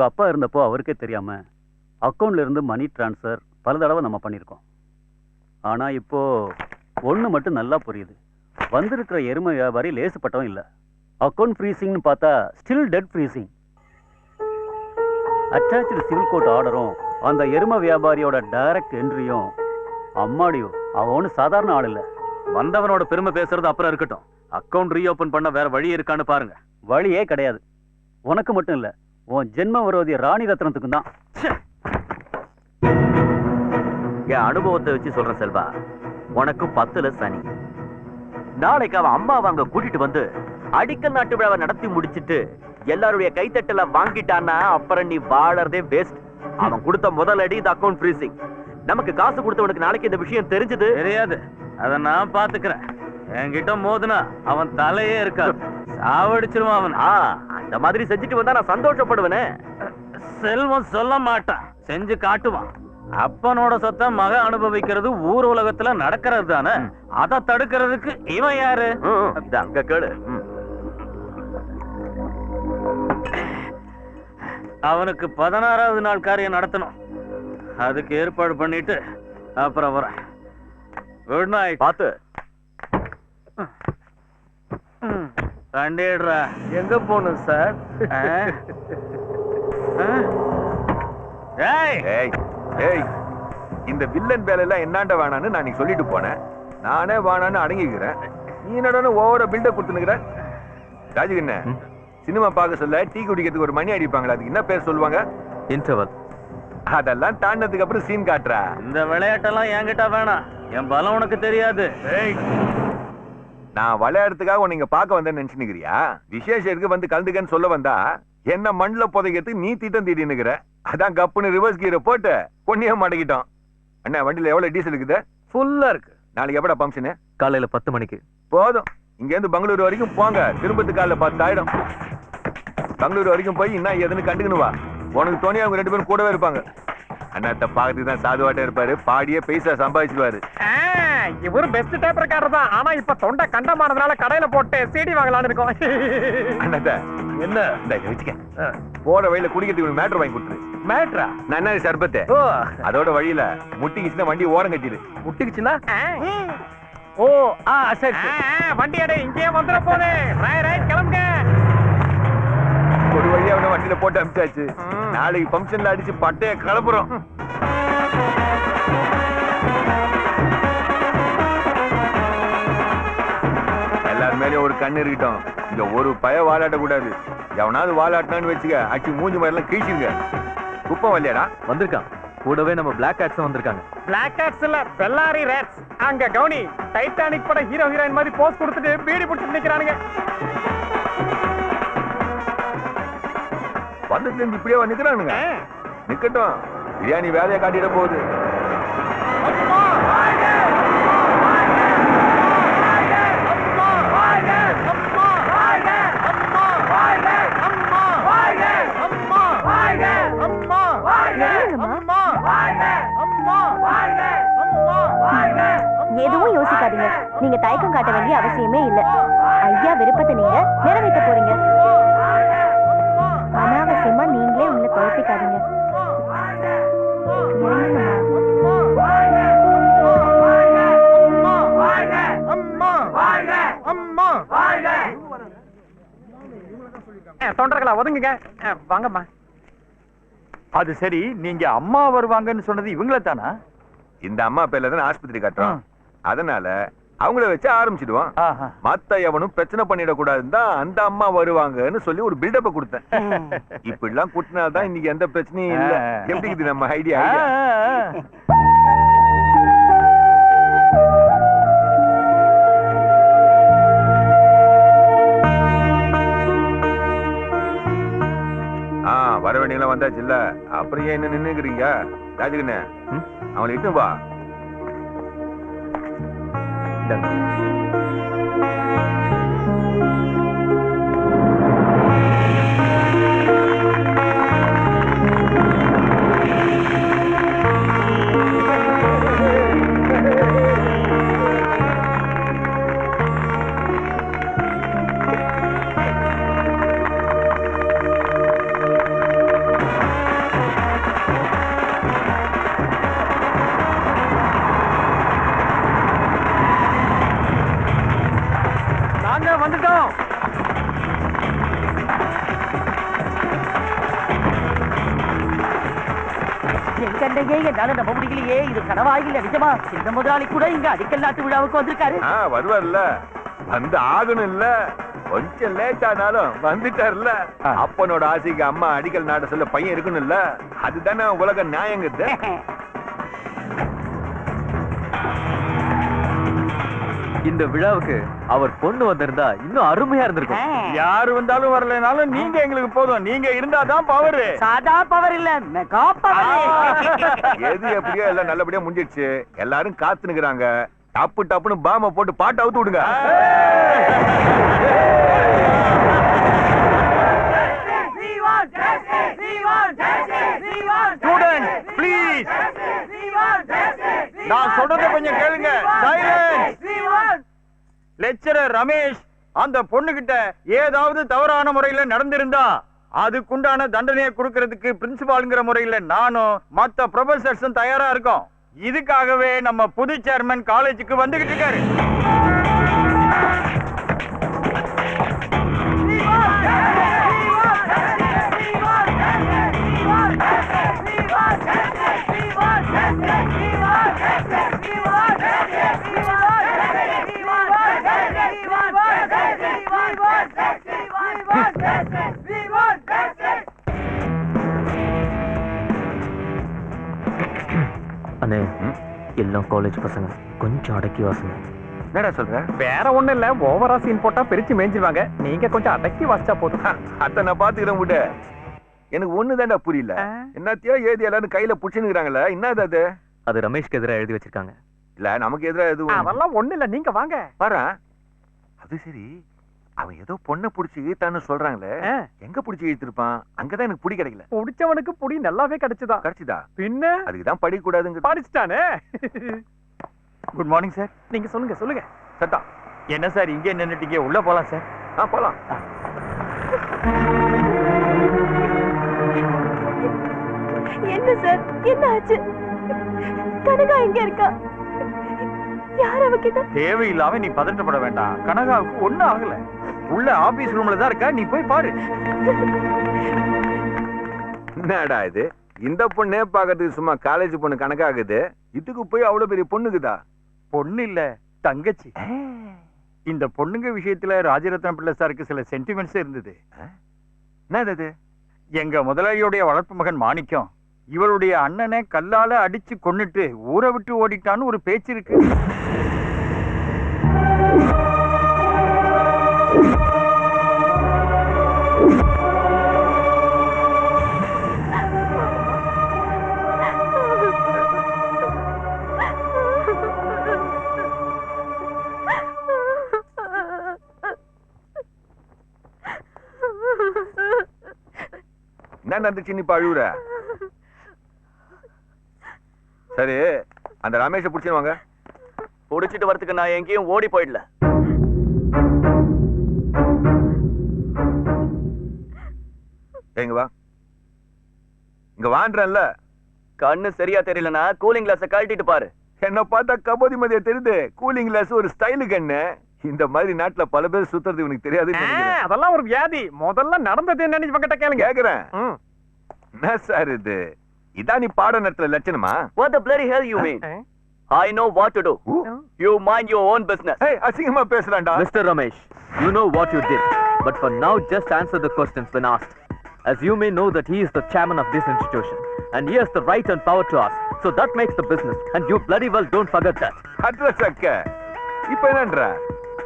உங்க அப்பா இருந்தப்போ அவருக்கே தெரியாம அக்கௌண்ட்ல இருந்து மணி டிரான்ஸ்ஃபர் பல தடவை நம்ம பண்ணியிருக்கோம். ஆனா இப்போ ஒண்ணு மட்டும் நல்லா புரியுது. வந்திருக்கிற எருமை வியாபாரி லேசுப்பட்டவன் இல்ல. அக்கௌண்ட் ஃப்ரீசிங்னு பார்த்தா still dead freezing. Attach civil court ஆர்டரும் அந்த எருமை வியாபாரியோட டைரக்ட் என்ட்ரியும் அம்மாடியும் அவன் ஒன்றும் சாதாரண ஆள் இல்ல. வந்தவனோட பெருமை பேசுறது அப்புறம் இருக்கட்டும். அக்கௌண்ட் ரீஓபன் பண்ண வேற வழி இருக்கான்னு பாருங்க. வழியே கிடையாது. உனக்கு மட்டும் இல்ல, உன் ஜென்ம விரோதி ராணி ரத்னத்துக்கும் தான். என் அனுபவத்தை வச்சு சொல்றேன் செல்வா, உனக்கு 10ல சனி. நாளைக்கு அவன் அம்மாவை அங்க கூட்டிட்டு வந்து அடிக்கல் நாட்டு விழாவை நடத்தி முடிச்சிட்டு எல்லாருடைய கைத்தட்டல வாங்கிட்டான்னா அப்புறம் நீ வாழறதே வேஸ்ட். அவன் கொடுத்த முதல் அடி இந்த அக்கௌண்ட் ஃப்ரீசிங். நமக்கு காசு கொடுத்தவனுக்கு நாளைக்கு இந்த விஷயம் தெரிஞ்சது தெரியாது. அத நான் பாத்துக்கிறேன். என்கிட்ட மோதுனா அவன் தலையே இருக்காது, சாவடிச்சிருவான் அவன். அந்த மாதிரி செஞ்சுட்டு வந்தா நான் சந்தோஷப்படுவேனே. செல்வம் சொல்ல மாட்டான், செஞ்சு காட்டுவான். அப்பனோட சொத்தை மக அனுபவிக்கிறது ஊர் உலகத்துல நடக்கிறது தானே. அதை தடுக்கிறதுக்கு இவன் யாரு? அங்க கேளு. அவனுக்கு 16வது நாள் காரியம் நடத்தணும். அதுக்கு ஏற்பாடு பண்ணிட்டு அப்புறம் வரேன். Good night. பாத்து கண்டிடுறா. எங்க போகணும் சார்? இந்த வில்லன் வேலையெல்லாம் என்னாண்ட வேணான்னு நான் சொல்லிட்டு போனேன். நானே வேணான்னு அடங்கிக்கிறேன். நீ என்னடா ஓவர பில்டப் கொடுத்துனுக்குற? ராஜுக்கு சினிமா பார்க்க சொல்ல டீ குடிக்கிறதுக்கு ஒரு மணி அடிப்பாங்களா, அதுக்கு என்ன பேர் சொல்லுவாங்க? இன்டர்வல். அதெல்லாம் தாண்டதுக்கு அப்புறம் சீன் காட்டுறா. இந்த விளையாட்டெல்லாம் என்கிட்ட வேணாம். என் பலம் உனக்கு தெரியாது. நான் விளையாடுறதுக்காக உன்னை இங்க பார்க்க வந்தேன்னு நினைச்சுக்கிறியா? விசேஷத்துக்கு வந்து கலந்துக்கன்னு சொல்ல வந்தா என்ன மண்ணுல புதைக்கிறதுக்கு நீ திட்டம் தீட்டினுக்குற. அதான் கப்புன்னு ரிவர்ஸ் கீரை போட்டு பொண்ணியா மாட்டிக்கிட்டோம். அண்ணா வண்டியில எவ்வளவு டீசல் இருக்குது? ஃபுல்லா இருக்கு. நாளைக்கு எப்படா பம்ப்ஷனு? காலையில 10 மணிக்கு. போதும். இங்க இருந்து பெங்களூரு வரைக்கும் போங்க. திரும்பத்து காலைல 10 ஆயிடும். பெங்களூரு வரைக்கும் போய் என்ன எதுன்னு கண்டுக்கணும் வா. உனக்கு தோணி அவங்க 2 பேரும் கூடவே இருப்பாங்க. அண்ணாத்த பாக்கிறதுக்கு தான் சாதுவாட்டே இருப்பாரு. பாடியே பைசா சம்பாதிச்சுவாரு. இவரு பெஸ்ட் டேப் ரெக்கார்டர் தான். ஆனா இப்ப தொண்டை கண்டமானதுனால கடையில போட்டு சிடி வாங்கலாம்னு இருக்கோம். அண்ணாத்த என்ன இந்த வச்சுக்க. போற வழியில குடிக்கிறதுக்கு மேட்டர் வாங்கி கொடுத்துரு. மேட்ரா? நன்னாரி சர்பத்து. அதோட வழியில முட்டிக்குச்சுன்னா வண்டி ஓரம் கட்டிடு. முட்டிக்குச்சுன்னா? ஓ சரி. வண்டி அடே இங்கே வந்துட போதே. ரைட் கிளம்புங்க. ஒரு வழியா அவனை வண்டியில போட்டு அனுப்பிச்சாச்சு. நாளைக்கு பம்ப்ஷன்ல அடிச்சு பட்டைய கிளப்புறோம். எல்லார் மேலயும் ஒரு கண்ணு இருக்கட்டும். இங்க ஒரு பய வாலாட்ட கூடாது. எவனாவது வாலாட்டினான்னு வச்சுக்க அடிச்சு மூஞ்சி மாதிரி எல்லாம் கீழ்ச்சிருங்க. குப்பம் வரலையாடா? வந்திருக்கான். கூடவே நம்ம பிளாக் கேட்ஸ் வந்திருக்காங்க. பிளாக் கேட்ஸ் இல்ல, பெல்லாரி ரேட்ஸ். அங்க கவுனி டைட்டானிக் பட ஹீரோ ஹீரோயின் மாதிரி போஸ் கொடுத்துட்டு பீடி பிடிச்சிட்டு நிக்கிறானுங்க. வந்துட்டு இப்படியே நிக்கிறானுங்க. நிக்கட்டும், பிரியாணி வேலையை காட்டிட போகுது. எதுவும் யோசிக்காதீங்க. நீங்க தயக்கம் காட்ட வேண்டிய அவசியமே இல்ல. ஐயா விருப்பத்தை நீங்க நிறைவேற்ற போறீங்க. அனாவசியமா நீங்களே உள்ள குழப்பிக்காதீங்க. தொண்டர்களா ஒதுங்குங்க. வாங்கம்மா. அது சரி, நீங்க அம்மா வருவாங்கன்னு சொன்னது இவங்கள தானா? இந்த அம்மா பேர்ல தான் ஆஸ்பத்திரி கட்டுறோம். அதனால அவங்கள வச்சு ஆரம்பிச்சிடுவோம். மத்த எவனும் பிரச்சனை பண்ணிடக்கூடாதுன்னு தான் அந்த அம்மா வருவாங்கன்னு சொல்லி ஒரு பில்டப்ப கொடுத்தேன். இப்படி எல்லாம் கூட்டினால்தான் இன்னைக்கு எந்த பிரச்சனையும் இல்ல. எப்படி இது நம்ம ஐடியா? வர வேண்டியெல்லாம் வந்தாச்சு இல்ல, அப்புறம் ஏன் என்ன நின்னுக்கிறீங்க? ராஜுகண்ணே, அவங்களை இட்டு வா. என்னால நம்ப முடியலையே. இது கனவா இல்ல நிஜமா? சின்ன முதலாளி கூட இங்க அடிக்கல் நாட்டு விழாவுக்கு வந்திருக்காரு. வருவார்ல, வந்து ஆகணும் இல்ல, கொஞ்சம் லேட் ஆனாலும் வந்துட்டார்ல. அப்பனோட ஆசைக்கு அம்மா அடிக்கல் நாட்ட சொல்ல பையன் இருக்கணும் இல்ல, அதுதானே உலக நியாயங்கிறது. இந்த விழாவுக்கு அவர் பொண்ணு வந்திருந்தா இன்னும் அருமையா இருந்திருக்கும். யாரு வந்தாலும் வரலனாலும் நீங்க எங்களுக்கு போதும். நீங்க இருந்தாதான் பவர். சாதா பவர் இல்ல, மெகா பவர். எது எப்படியோ எல்லாம் நல்லபடியா முடிஞ்சிடுச்சு. எல்லாரும் காத்துனுக்குறாங்க. டப்பு டப்புன்னு பாம போட்டு பாட்டு அவுத்து விடுங்க. ஸ்டூடெண்ட் ப்ளீஸ், நான் சொல்றத கொஞ்சம் கேளுங்க. சைலன்ஸ். லெக்சரர் ரமேஷ் அந்த பொண்ணுகிட்ட ஏதாவது தவறான முறையில நடந்திருந்தா அதுக்குண்டான தண்டனையை கொடுக்கறதுக்கு பிரின்சிபால்ங்கிற முறையில நானும் மத்த ப்ரொஃபசர்ஸும் தயாரா இருக்கோம். இதுக்காகவே நம்ம புது சேர்மன் காலேஜுக்கு வந்துகிட்டு இருக்காரு. அண்ணே, எல்லாம் காலேஜ் பசங்க, கொஞ்சம் அடக்கி வாசங்க. என்னடா சொல்ற? வேற ஒண்ணு இல்ல, ஓவரா சீன் போட்டா பிரிச்சு மேய்ஞ்சிருவாங்க. நீங்க கொஞ்சம் அடக்கி வாசிச்சா போதும். அத்தை நான் பாத்துக்கிறேன் விட. எனக்கு ஒண்ணுதான்டா புரியல. என்னத்தையோ ஏதி எல்லாரும் கையில புடிச்சுனுக்குறாங்களே, என்னது அது? அது ரமேஷ்க்கு எதிராக எழுதி வச்சிருக்காங்க. இல்ல நமக்கு எதிராக எதுவும் அதெல்லாம் ஒண்ணு இல்ல, நீங்க வாங்க. பாரு. அது சரி, அவன் ஏதோ பொண்ணை புடிச்சு இழுத்தான்னு சொல்றாங்களே, எங்க புடிச்சு இழுத்திருப்பான்? அங்கதான் எனக்கு புடி கிடைக்கல. புடிச்சவனுக்கு புடி நல்லாவே கிடைச்சதா? கிடைச்சுதா? பின்ன அதுக்குதான் படிக்க கூடாதுங்க. படிச்சுட்டானே. Good morning sir. நீங்க சொல்லுங்க சொல்லுங்க. சட்டா என்ன சார் இங்கே நின்னுட்டீங்க? உள்ள போலாம் சார். போலாம். என்ன சார், என்ன ஆச்சு? கனகா எங்க இருக்கா? யார் அவகிட்ட? தேவையில்லாம நீ பதட்டப்பட வேண்டாம். கனகாவுக்கு ஒண்ணும் ஆகல. உள்ள ஆபீஸ் ரூம்ல தான் இருக்கா, நீ போய் பாரு. என்னடா இது? இந்த பொண்ணே பாக்கிறதுக்கு சும்மா காலேஜ் பொண்ணு கணக்காகுது. இதுக்கு போய் அவ்வளவு பெரிய பொண்ணுக்குதா? பொண்ணு இல்ல, தங்கச்சி. இந்த பொண்ணுங்க விஷயத்துல ராஜரத்னம் பிள்ளை சாருக்கு சில சென்டிமெண்ட்ஸ் இருந்தது. என்னது? எங்க முதலாளியுடைய வளர்ப்பு மகன் மாணிக்கம் இவருடைய அண்ணனை கல்லால அடிச்சு கொன்னுட்டு ஊரை விட்டு ஓடிட்டான்னு ஒரு பேச்சு இருக்கு. என்ன நடந்துச்சு? நீ அழுவுற? சரி, அந்த ரமேஷ புடிச்சுவாங்க. புடிச்சிட்டு வரதுக்கு நான் எங்கேயும் ஓடி போயிடல. எங்க வா, இங்க வான்றல்ல. கண்ணு சரியா தெரியலனா கூலிங் கிளாஸ கழட்டிட்டு பாரு. என்ன பார்த்தா கபோதி மதிய தெரியுது. கூலிங் கிளாஸ் ஒரு ஸ்டைலுக்கு என்ன? இந்த மாதிரி நாட்டுல பல பேர் சுத்துறது உனக்கு தெரியாதுன்னு நினைக்கிறேன். அதெல்லாம் ஒரு வியாதி. முதல்ல நடந்தது என்னன்னு இவங்கிட்ட கேளுங்க. கேக்குறேன். என்ன சார் இது? இதான் நீ பாட நடத்துற லட்சணமா? What the bloody hell you mean? I know what to do. You mind your own business. Hey, அசிங்கமா பேசுறான்டா. Mr. Ramesh, you know what you did. But for now, just answer the questions when asked. As you may know that he is the chairman of this institution. And he has the right and power to ask. So that makes the business. And you bloody well don't forget that. Address அக்க. இப்ப என்னன்ற?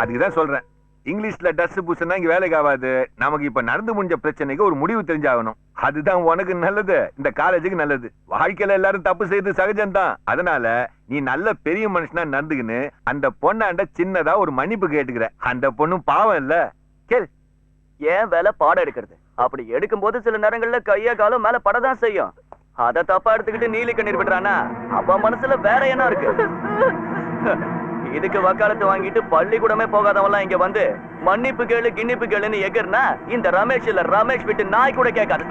அதுக்குதான் சொல்றேன். இங்கிலீஷ்ல டஸ் பூசனா இங்க வேலைக்கு ஆகாது. நமக்கு இப்ப நடந்து முடிஞ்ச பிரச்சனைக்கு ஒரு முடிவு தெரிஞ்சாகணும். அதுதான் உனக்கு நல்லது, இந்த காலேஜுக்கு நல்லது. வாழ்க்கையில எல்லாரும் தப்பு செய்து சகஜம்தான். அதனால நீ நல்ல பெரிய மனுஷனா நடந்துக்கின்னு அந்த பொண்ணாண்ட சின்னதா ஒரு மன்னிப்பு கேட்டுக்கிற. அந்த பொண்ணும் பாவம் இல்ல. கேளு. ஏன் வேலை பாடம் எடுக்கிறது? அப்படி எடுக்கும்போது சில நேரங்கள்ல கைய காலம் மேல படதான் செய்யும். அத தப்பா எடுத்துக்கிட்டு நீலி கண்ணீர் விடுறானா? அவ மனசுல வேற என்ன இருக்கு? இதுக்கு வக்காலத்து வாங்கிட்டு பள்ளிக்கூடமே போகாதவெல்லாம் இங்க வந்து மன்னிப்பு கேளு கிண்ணிப்பு கேளுன்னு எகர்னா இந்த ரமேஷ் இல்ல ரமேஷ் விட்டு நாய் கூட கேட்காது.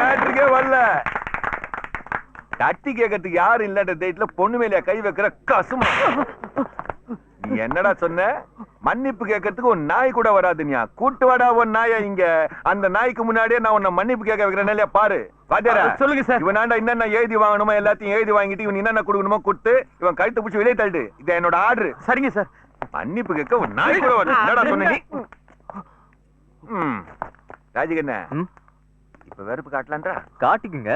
மேட்ருக்கே வரல. தட்டி கேட்கறதுக்கு யாரும் இல்லாத தைரியத்துல பொண்ணு மேல கை வைக்கிற கசுமா. நீ என்னடா சொன்ன? மன்னிப்பு கேட்கறதுக்கு ஒரு நாய் கூட வராதுனியா. கூட்டு வாடா ஒரு நாயா இங்க. அந்த நாய்க்கு முன்னாடியே நான் உன்னை மன்னிப்பு கேட்க வைக்கிறேன் இல்லையா பாரு. வாத்தியாரா சொல்லுங்க சார். இவனாண்டா என்னென்ன எழுதி வாங்கணுமோ எல்லாத்தையும் எழுதி வாங்கிட்டு இவன் என்னென்ன கொடுக்கணுமோ கொடுத்து இவன் கழுத்து பிடிச்சி வெளியே தள்ளிடு. இது என்னோட ஆர்டர். சரிங்க சார். மன்னிப்பு கேட்க ஒரு நாய் கூட வராது. என்னடா சொன்ன நீ? ராஜிகண்ண இப்ப வெறுப்பு காட்டலான்றா? காட்டிக்குங்க.